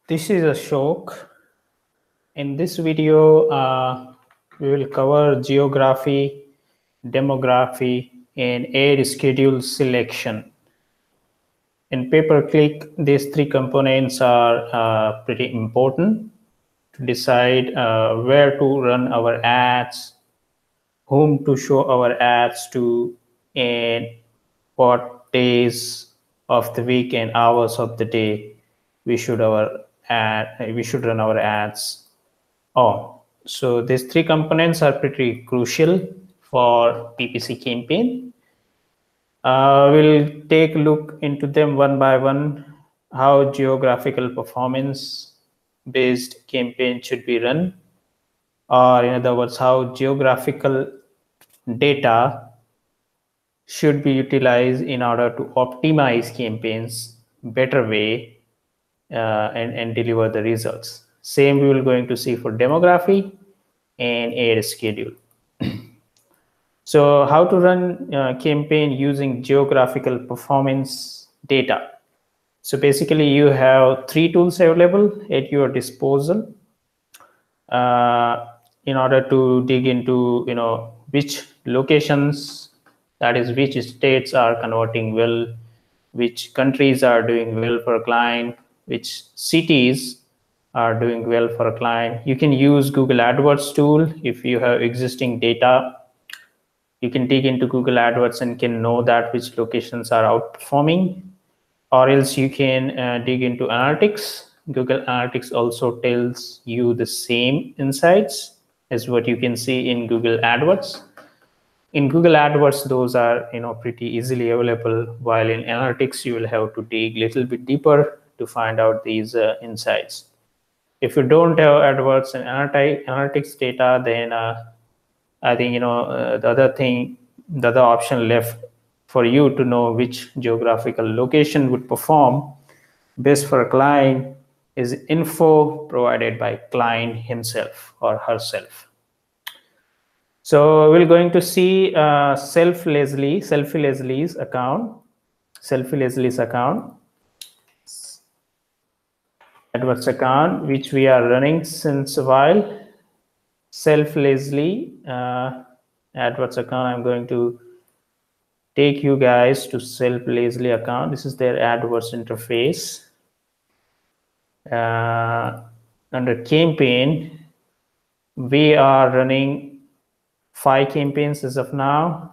This is Ashok. In this video, we will cover geography, demography, and air schedule selection. In pay-per-click, these three components are pretty important to decide where to run our ads, whom to show our ads to, and what days of the week and hours of the day we should run our ads on. So these three components are pretty crucial for PPC campaign. We'll take a look into them one by one, how geographical performance based campaign should be run, or in other words, how geographical data should be utilized in order to optimize campaigns better way and deliver the results. Same we will going to see for demography and air schedule. So how to run a campaign using geographical performance data. So basically you have three tools available at your disposal in order to dig into which locations, that is which states are converting well, which countries are doing well for a client, which cities are doing well for a client. You can use Google AdWords tool if you have existing data. You can dig into Google AdWords and can know that which locations are outperforming, or else you can dig into analytics. Google Analytics also tells you the same insights as what you can see in Google AdWords. In Google AdWords, those are pretty easily available, while in analytics you will have to dig a little bit deeper to find out these insights. If you don't have AdWords and analytics data, then I think the other option left for you to know which geographical location would perform best for a client is info provided by client himself or herself. So we're going to see Selfie Leslie's account, AdWords account, which we are running since a while. Selfie Leslie AdWords account. I'm going to take you guys to Selfie Leslie account. This is their AdWords interface. Under campaign, we are running 5 campaigns as of now.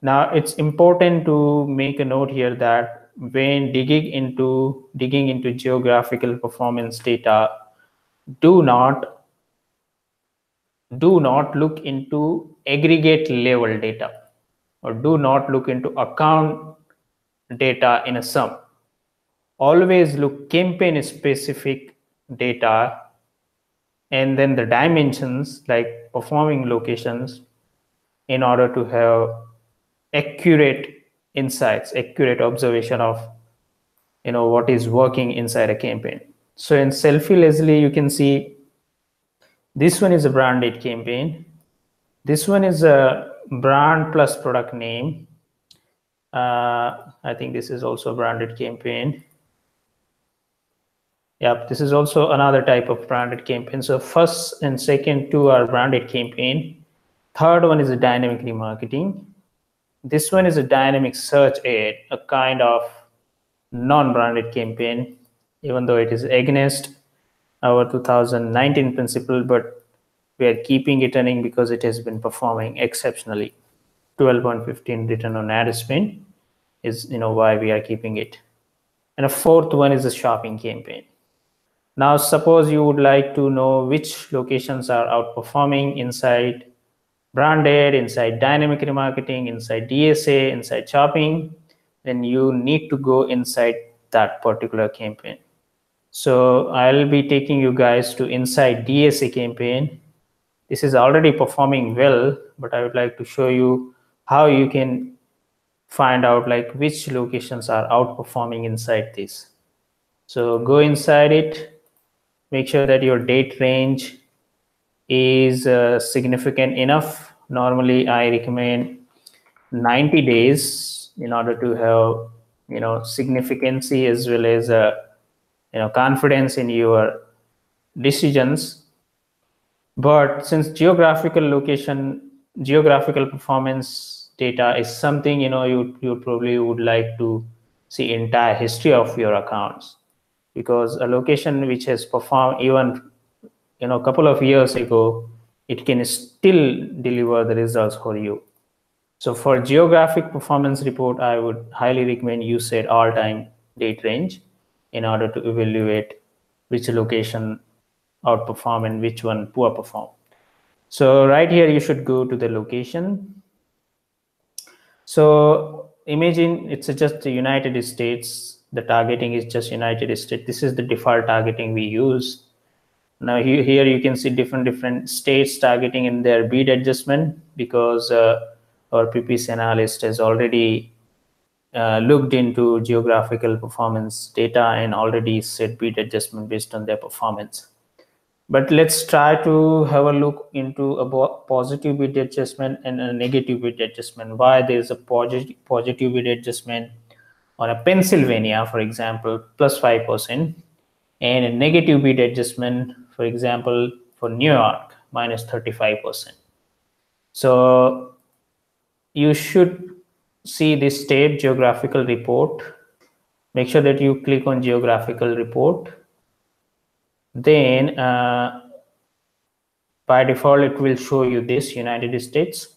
Now it's important to make a note here that when digging into geographical performance data, do not look into aggregate level data, or do not look into account data in a sum. Always look campaign specific data and then the dimensions like performing locations in order to have accurate insights, accurate observation of what is working inside a campaign. So in Selfie Leslie, you can see this one is a branded campaign. This one is a brand plus product name. I think this is also a branded campaign. Yep, this is also another type of branded campaign. So first and second two are branded campaign. Third one is a dynamic remarketing. This one is a dynamic search ad, a kind of non-branded campaign, even though it is against our 2019 principle, but we are keeping it running because it has been performing exceptionally. 12.15 return on ad spend is why we are keeping it. And a fourth one is a shopping campaign. Now suppose you would like to know which locations are outperforming inside branded, inside dynamic remarketing, inside DSA, inside shopping, then you need to go inside that particular campaign. So I'll be taking you guys to inside DSA campaign. This is already performing well, but I would like to show you how you can find out like which locations are outperforming inside this. So go inside it, make sure that your date range is significant enough. Normally I recommend 90 days in order to have significancy as well as confidence in your decisions. But since geographical performance data is something, you probably would like to see entire history of your accounts, because a location which has performed even a couple of years ago, it can still deliver the results for you. So for geographic performance report, I would highly recommend you set all-time date range in order to evaluate which location outperform and which one poor perform. So right here, you should go to the location. So imagine it's just the United States. The targeting is just United States. This is the default targeting we use. Now here you can see different states targeting in their bid adjustment, because our PPC analyst has already looked into geographical performance data and already set bid adjustment based on their performance. But let's try to have a look into a positive bid adjustment and a negative bid adjustment. Why there is a positive bid adjustment on a Pennsylvania, for example, plus 5%, and a negative bid adjustment, for example, for New York, minus 35%. So you should see this state geographical report. Make sure that you click on geographical report. Then by default, it will show you this United States.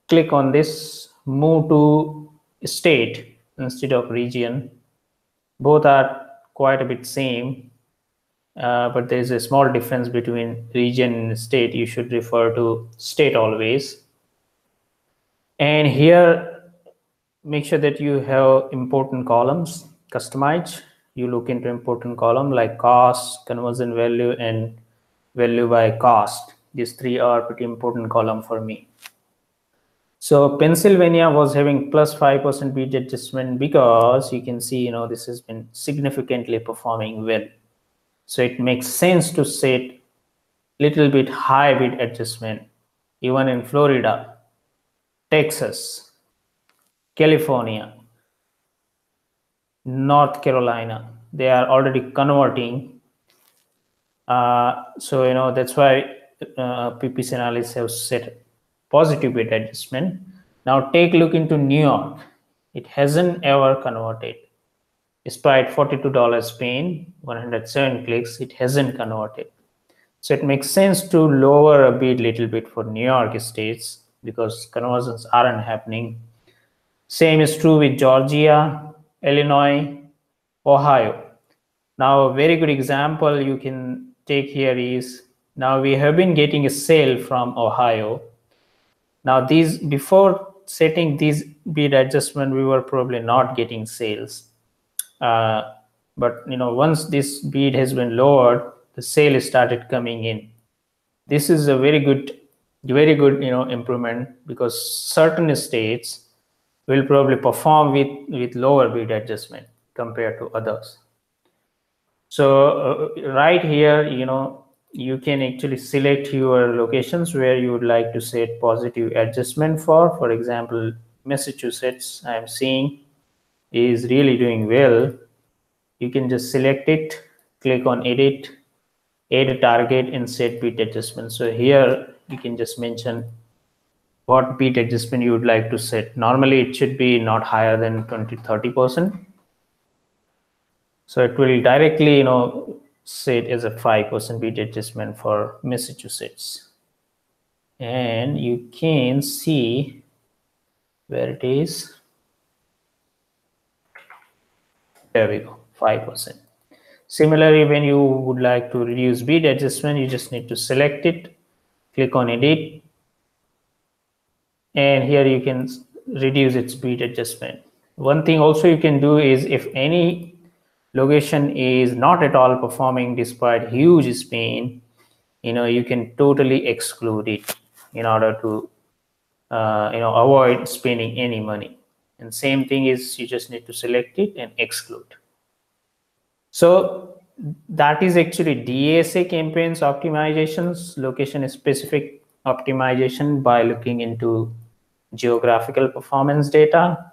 Click on this, move to state instead of region. Both are quite a bit same, but there is a small difference between region and state. You should refer to state always. And here, make sure that you have important columns customized. You look into important column like cost, conversion value, and value by cost. These three are pretty important column for me. So Pennsylvania was having plus 5% bid adjustment because you can see, this has been significantly performing well. So it makes sense to set little bit high bid adjustment. Even in Florida, Texas, California, North Carolina, they are already converting. So that's why PPC analysts have set positive bid adjustment. Now take a look into New York. It hasn't ever converted. Despite $42 spend, 107 clicks, it hasn't converted. So it makes sense to lower a bid little bit for New York states because conversions aren't happening. Same is true with Georgia, Illinois, Ohio. Now a very good example you can take here is, now we have been getting a sale from Ohio. Now these, before setting these bid adjustment, we were probably not getting sales. But once this bid has been lowered, the sale started coming in. This is a very good improvement, because certain states will probably perform with lower bid adjustment compared to others. So right here, you can actually select your locations where you would like to set positive adjustment for. For example, Massachusetts, I am seeing, is really doing well. You can just select it, click on edit, add a target, and set bid adjustment. So here you can just mention what bid adjustment you would like to set. Normally it should be not higher than 20-30%. So it will directly set as a 5% bid adjustment for Massachusetts. And you can see where it is. There we go, 5%. Similarly, when you would like to reduce bid adjustment, you just need to select it, click on edit, and here you can reduce its bid adjustment. One thing also you can do is, if any location is not at all performing despite huge spend, you can totally exclude it in order to avoid spending any money. And same thing is, you just need to select it and exclude. So that is actually DSA campaigns optimizations, location specific optimization by looking into geographical performance data.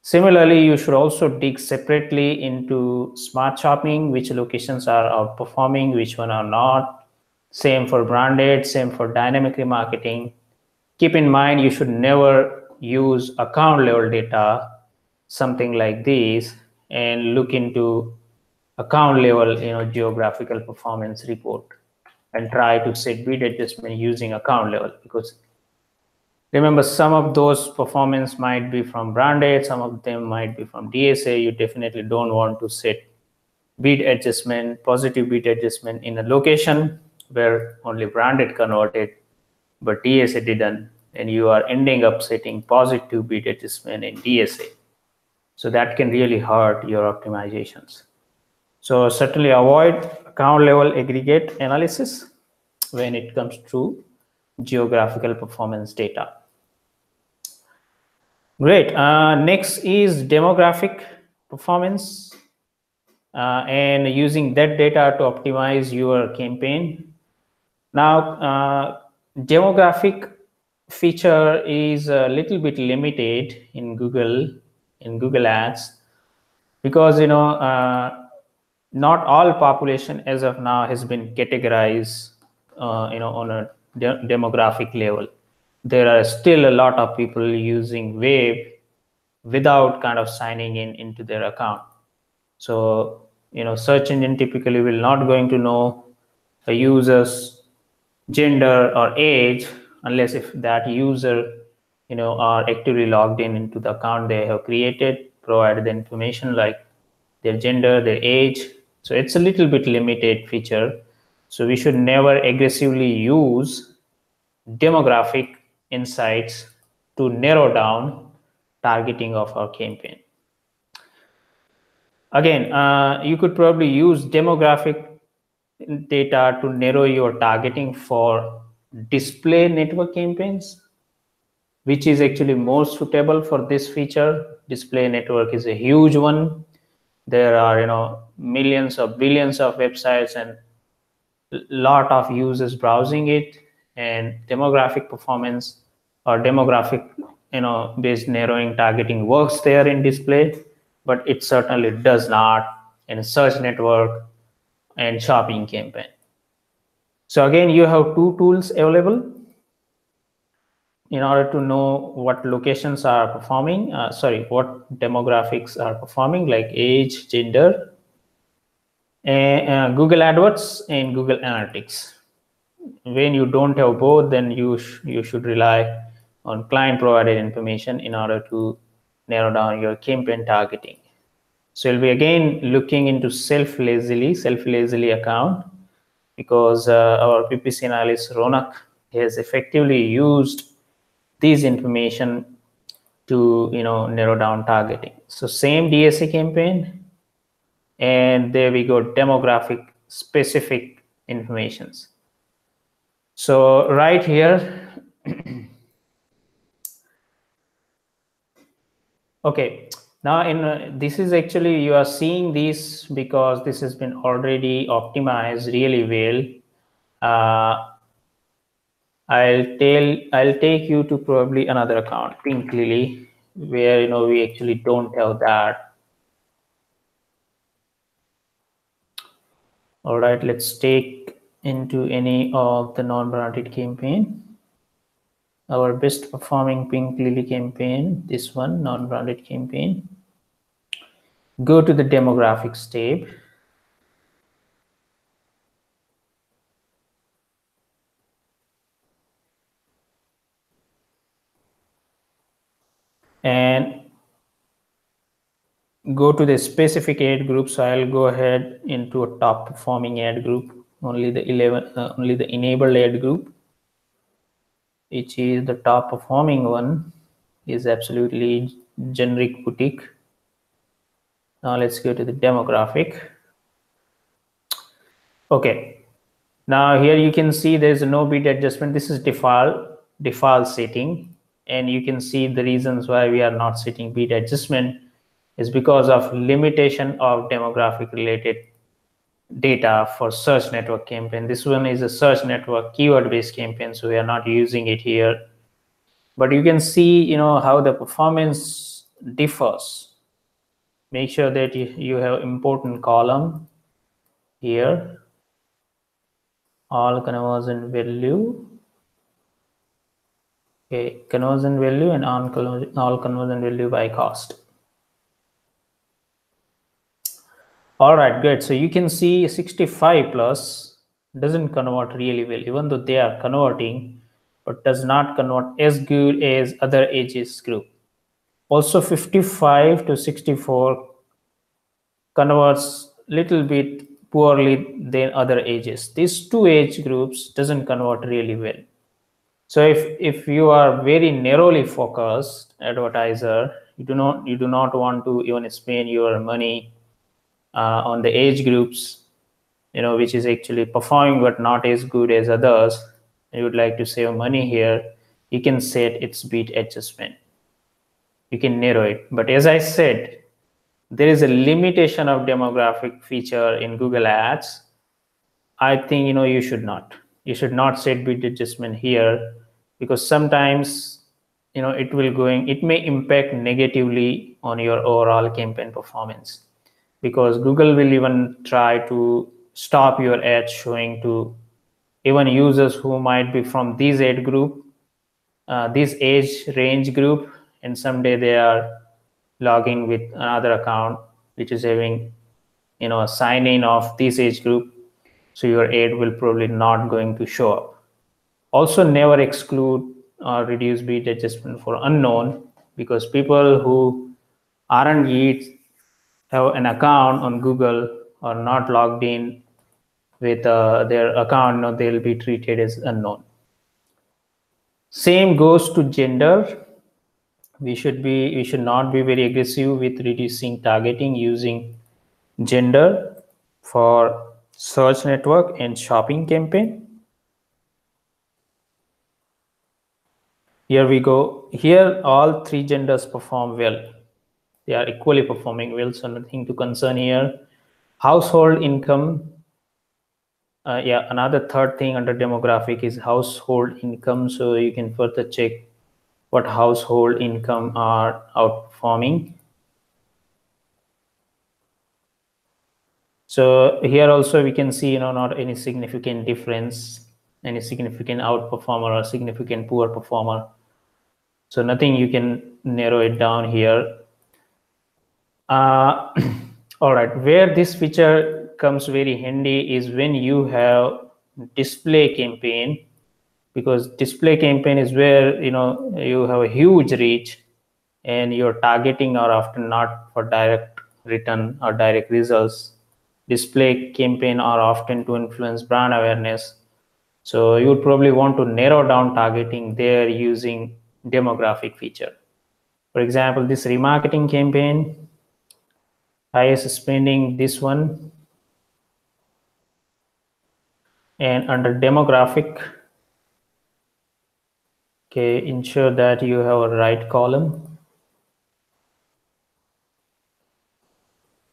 Similarly, you should also dig separately into smart shopping, which locations are outperforming, which one are not. Same for branded, same for dynamic remarketing. Keep in mind, you should never use account level data, something like this, and look into account level, geographical performance report and try to set bid adjustment using account level, because remember, some of those performance might be from branded, some of them might be from DSA. You definitely don't want to set bid adjustment, positive bid adjustment in a location where only branded converted, but DSA didn't, and you are ending up setting positive bid adjustment in DSA. So that can really hurt your optimizations. So certainly avoid account level aggregate analysis when it comes to geographical performance data. Great. Next is demographic performance, and using that data to optimize your campaign. Now, demographic feature is a little bit limited in Google Ads, because not all population as of now has been categorized on a demographic level. There are still a lot of people using web without kind of signing in into their account. So search engine typically will not going to know a user's gender or age unless if that user are actively logged in into the account they have created, provided the information like their gender, their age. So it's a little bit limited feature. So we should never aggressively use demographic insights to narrow down targeting of our campaign. Again, you could probably use demographic data to narrow your targeting for display network campaigns, which is actually more suitable for this feature. Display network is a huge one. There are millions or billions of websites and lot of users browsing it, and demographic performance or demographic based narrowing targeting works there in display, but it certainly does not in search network and shopping campaign. So again, you have two tools available in order to know what locations are performing, what demographics are performing, like age, gender, and Google AdWords and Google Analytics. When you don't have both, then you should rely on client provided information in order to narrow down your campaign targeting. So we'll be again looking into self-lazily account, because our PPC analyst Ronak has effectively used these information to narrow down targeting. So same DSA campaign, and there we go, demographic specific informations. So right here, okay, now this is actually, you are seeing this because this has been already optimized really well. I'll take you to probably another account, Pink Lily, where we actually don't have that. All right, let's take into any of the non-branded campaign. Our best performing Pink Lily campaign, this one, non-branded campaign. Go to the demographics tab. And go to the specific ad group. So I'll go ahead into a top performing ad group, only the enabled ad group, which is the top performing one, is absolutely generic boutique. Now let's go to the demographic. Okay, now here you can see there's no bid adjustment. This is default setting, and you can see the reasons why we are not setting bid adjustment is because of limitation of demographic related data for search network campaign. This one is a search network keyword based campaign, so we are not using it here. But you can see how the performance differs. Make sure that you have important column here, all conversion value. Okay, conversion value and all conversion value by cost. All right, good. So you can see 65 plus doesn't convert really well, even though they are converting, but does not convert as good as other ages group. Also 55 to 64 converts little bit poorly than other ages. These two age groups doesn't convert really well. So if you are very narrowly focused advertiser, you do not want to even spend your money on the age groups, which is actually performing but not as good as others, and you would like to save money here, you can set its bid adjustment. You can narrow it. But as I said, there is a limitation of demographic feature in Google Ads. I think you should not set bid adjustment here, because sometimes it may impact negatively on your overall campaign performance, because Google will even try to stop your ads showing to even users who might be from this age group, this age range group, and someday they are logging with another account which is having a sign in of this age group, so your ad will probably not going to show up. Also, never exclude or reduce bid adjustment for unknown, because people who aren't yet have an account on Google or not logged in with their account, they'll be treated as unknown. Same goes to gender. We should not be very aggressive with reducing targeting using gender for search network and shopping campaign. Here we go. Here all three genders perform well. They are equally performing well, so nothing to concern here. Household income. Another third thing under demographic is household income. So you can further check what household income are outperforming. So here also we can see, not any significant difference, any significant outperformer or significant poor performer. So nothing, you can narrow it down here. All right, where this feature comes very handy is when you have display campaign, because display campaign is where you have a huge reach and your targeting are often not for direct return or direct results. Display campaign are often to influence brand awareness, so you would probably want to narrow down targeting there using demographic feature. For example, this remarketing campaign, highest spending, this one, and under demographic, okay, ensure that you have a right column.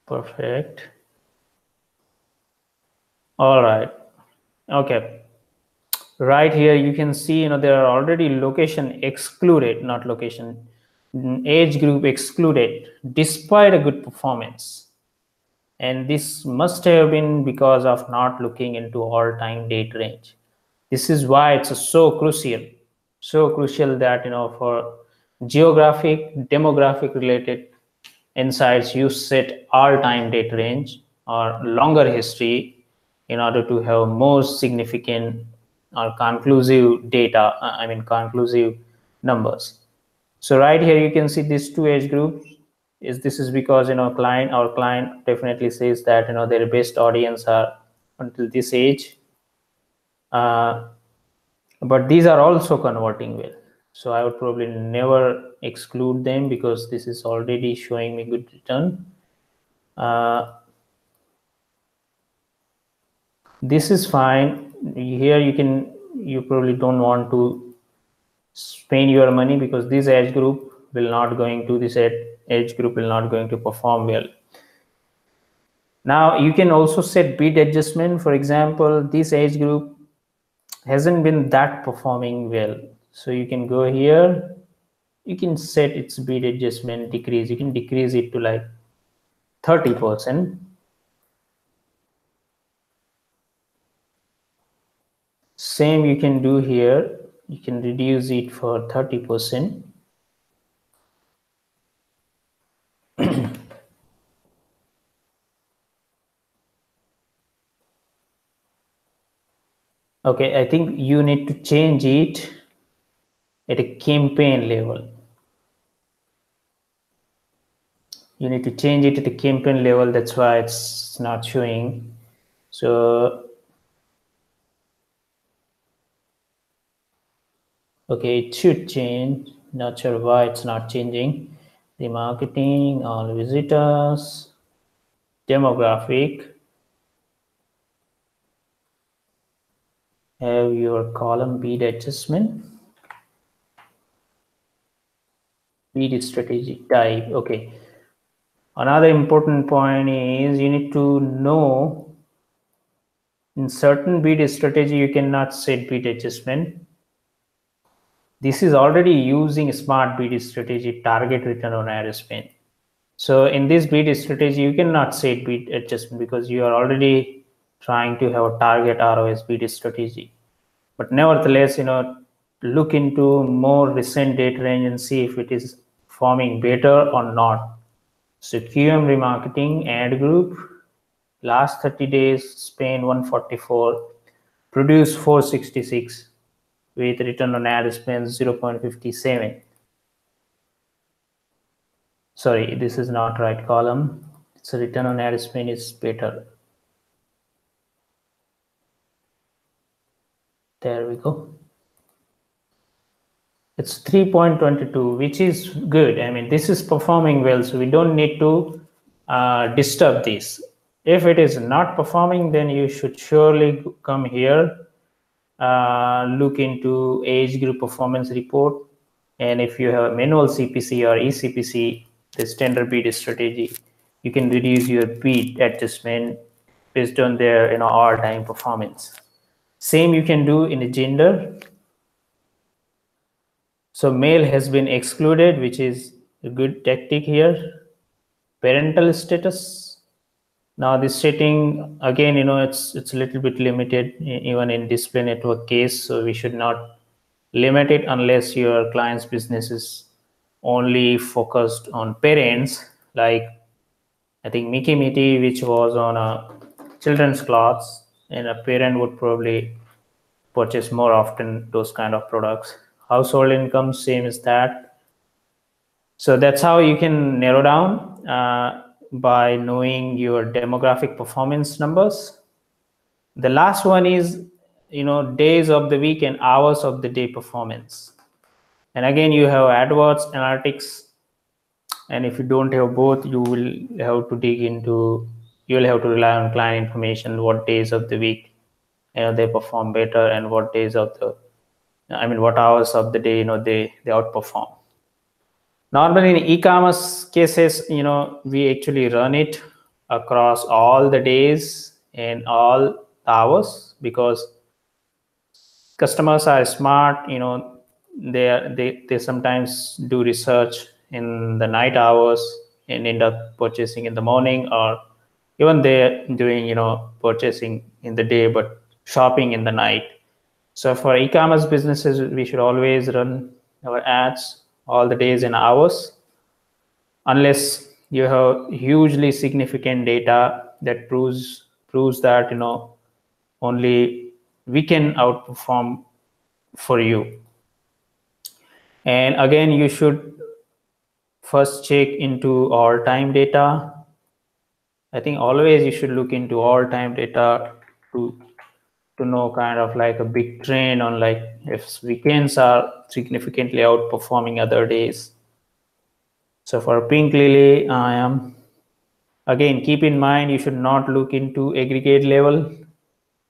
Perfect. All right. Okay. Right here, you can see, there are already location excluded, not location, age group excluded, despite a good performance. And this must have been because of not looking into all-time date range. This is why it's so crucial that, for geographic, demographic related insights, you set all-time date range or longer history in order to have more significant or conclusive data, conclusive numbers. So right here you can see these two age groups. This is because our client definitely says that their best audience are until this age, but these are also converting well. So I would probably never exclude them, because this is already showing me good return. This is fine. Here you probably don't want to spend your money, because this age group will not going to perform well. Now you can also set bid adjustment. For example, this age group hasn't been that performing well, so you can go here you can set its beat adjustment decrease. You can decrease it to like 30%. Same you can do here. You can reduce it for 30%. Okay, I think you need to change it at a campaign level. You need to change it at the campaign level. That's why it's not showing. So, okay, it should change. Not sure why it's not changing. The marketing, all visitors, demographic, have your column beat adjustment, beat strategy type. Okay. Another important point is you need to know in certain bid strategy you cannot set bid adjustment. This is already using smart bid strategy target return on ad spend. So in this bid strategy you cannot set bid adjustment because you are already trying to have a target ROS bid strategy. But nevertheless, look into more recent data range and see if it is performing better or not. So QM remarketing ad group, last 30 days spend 144, produce 466 with return on ad spend 0.57. Sorry, this is not right column. So return on ad spend is better. There we go. It's 3.22, which is good. I mean, this is performing well, so we don't need to disturb this. If it is not performing, then you should surely come here, look into age group performance report. And if you have manual CPC or eCPC, the standard bid strategy, you can reduce your bid adjustment based on their all-time performance. Same you can do in a gender. So male has been excluded, which is a good tactic here. Parental status. Now this setting again, it's a little bit limited even in display network case. So we should not limit it unless your client's business is only focused on parents, like I think Mickey Mitty, which was on a children's clothes, and a parent would probably purchase more often those kind of products. Household income, same as that. So that's how you can narrow down by knowing your demographic performance numbers. The last one is, days of the week and hours of the day performance. And again, you have AdWords, analytics, and if you don't have both, you will have to rely on client information, what days of the week they perform better, and what hours of the day they outperform. Normally in e-commerce cases, we actually run it across all the days and all hours because customers are smart. They sometimes do research in the night hours and end up purchasing in the morning, or even they're doing purchasing in the day but shopping in the night. So for e-commerce businesses, we should always run our ads all the days and hours, unless you have hugely significant data that proves that only we can outperform for you. And again, you should first check into all-time data. I think always you should look into all-time data to know kind of like a big trend on like if weekends are significantly outperforming other days. So for Pink Lily, I am again, keep in mind you should not look into aggregate level.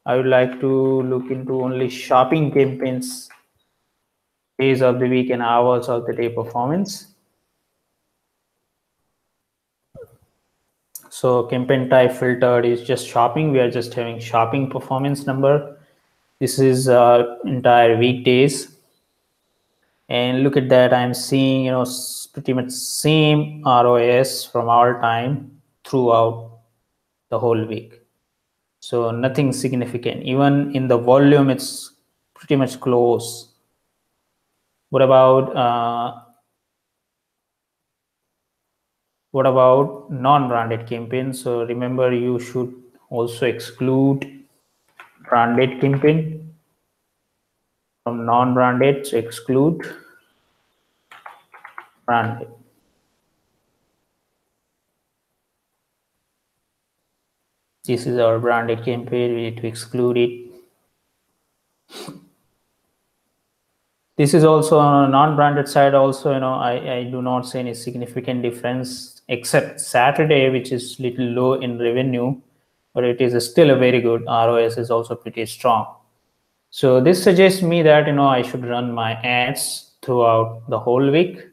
I would like to look into only shopping campaigns, days of the week and hours of the day performance. So campaign type filtered is just shopping. We are just having shopping performance number. This is entire weekdays. And look at that, I'm seeing, pretty much same ROS from our time throughout the whole week. So nothing significant. Even in the volume, it's pretty much close. What about non-branded campaigns? So remember, you should also exclude branded campaign from non-branded. So exclude branded. This is our branded campaign. We need to exclude it. This is also on a non-branded side. Also, I do not see any significant difference except Saturday, which is little low in revenue, but it is still a very good. ROS is also pretty strong. So this suggests me that I should run my ads throughout the whole week.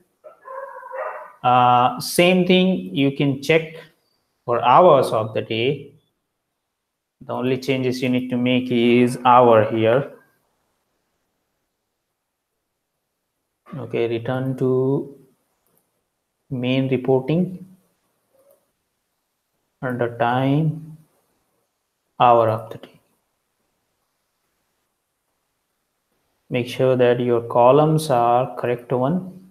Same thing you can check for hours of the day. The only changes you need to make is hour here. Okay, return to main reporting under time, hour of the day. Make sure that your columns are correct one.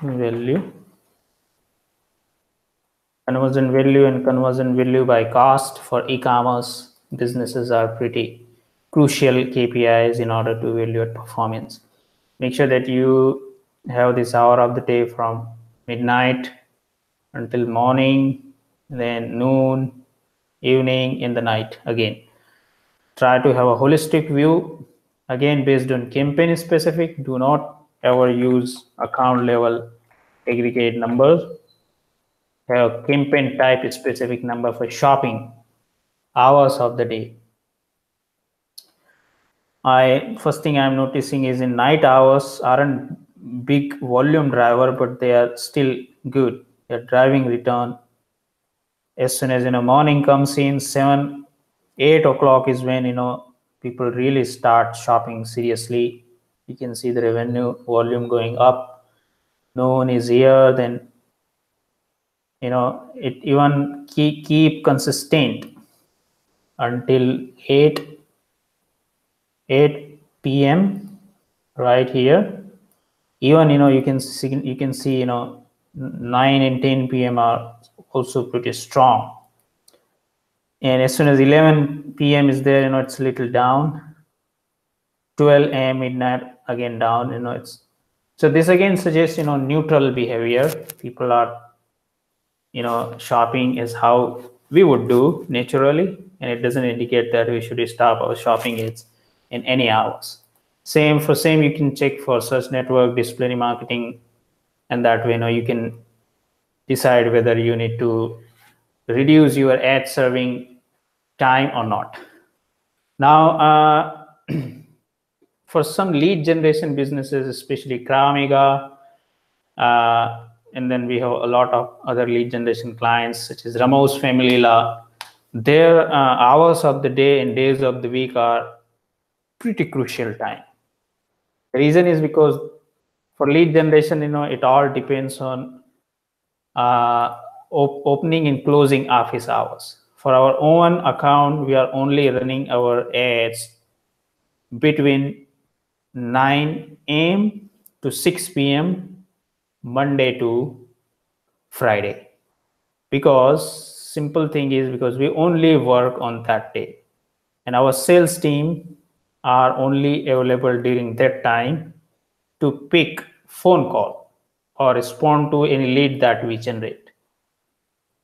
Value. Conversion value and conversion value by cost for e-commerce businesses are pretty crucial KPIs in order to evaluate performance. Make sure that you have this hour of the day from midnight until morning, then noon, evening, in the night again. Try to have a holistic view, again based on campaign specific. Do not ever use account level aggregate numbers. Have campaign type specific number for shopping hours of the day. First thing I'm noticing is in night hours aren't big volume driver, but they are still good. They're driving return. As soon as morning comes in, 7-8 o'clock is when people really start shopping seriously. You can see the revenue volume going up. Noon is here, then it even keep consistent until 8 p.m. right here. Even you can see 9 and 10 p.m. are also pretty strong. And as soon as 11 p.m. is there, it's a little down. 12 a.m. midnight again down. So this again suggests neutral behavior. People are shopping is how we would do naturally, and it doesn't indicate that we should stop our shopping ads in any hours. Same you can check for search network, display marketing, and that way you can decide whether you need to reduce your ad serving time or not. Now for some lead generation businesses, especially Kramega, and then we have a lot of other lead generation clients such as Ramos Family Law. Their hours of the day and days of the week are pretty crucial time. The reason is because for lead generation, it all depends on opening and closing office hours. For our own account, we are only running our ads between 9 a.m. to 6 p.m. Monday to Friday. Because simple thing is because we only work on that day, and our sales team are only available during that time to pick phone call or respond to any lead that we generate.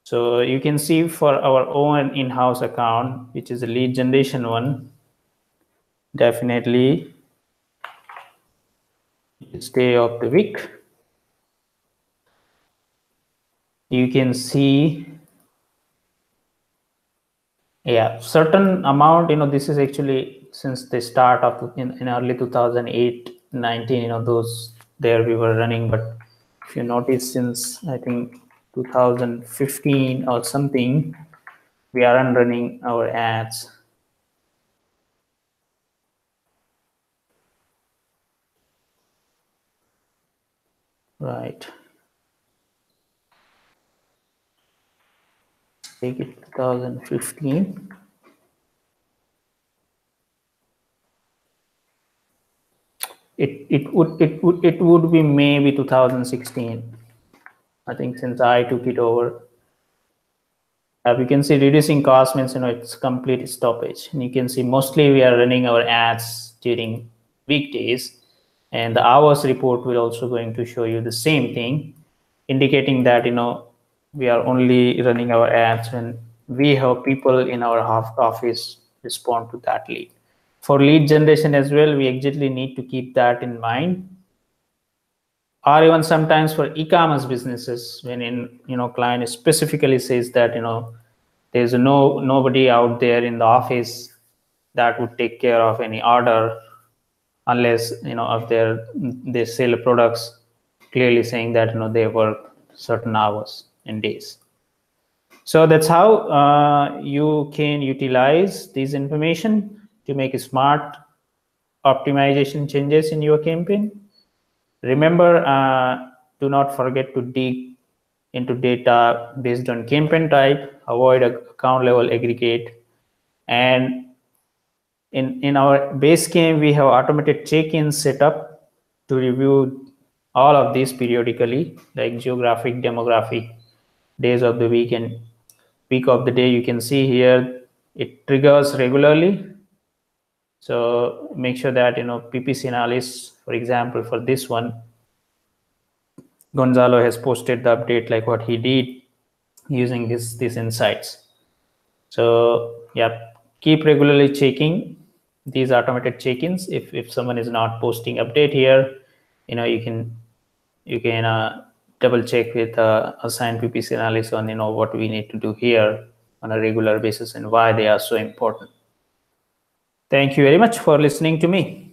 So you can see for our own in-house account, which is a lead generation one, definitely it's day of the week. You can see certain amount, this is actually since the start of in early 2008-19, those there we were running. But if you notice, since I think 2015 or something, we aren't running our ads. Right. Take it 2015. It would be maybe 2016. I think since I took it over. We can see reducing cost means it's complete stoppage, and you can see mostly we are running our ads during weekdays, and the hours report will also going to show you the same thing, indicating that we are only running our ads when we have people in our office respond to that lead. For lead generation as well, we exactly need to keep that in mind. Or even sometimes for e-commerce businesses, when client specifically says that there's nobody out there in the office that would take care of any order unless if they sell products, clearly saying that they work certain hours and days. So that's how you can utilize this information to make smart optimization changes in your campaign. Remember, do not forget to dig into data based on campaign type, avoid account level aggregate, and in our base game, we have automated check-ins set up to review all of these periodically, like geographic, demographic, days of the week, and week of the day. You can see here it triggers regularly. So make sure that PPC analyst, for example, for this one, Gonzalo has posted the update like what he did using these insights. So yeah, keep regularly checking these automated check-ins. If someone is not posting update here, you can double check with assigned PPC analyst on what we need to do here on a regular basis and why they are so important. Thank you very much for listening to me.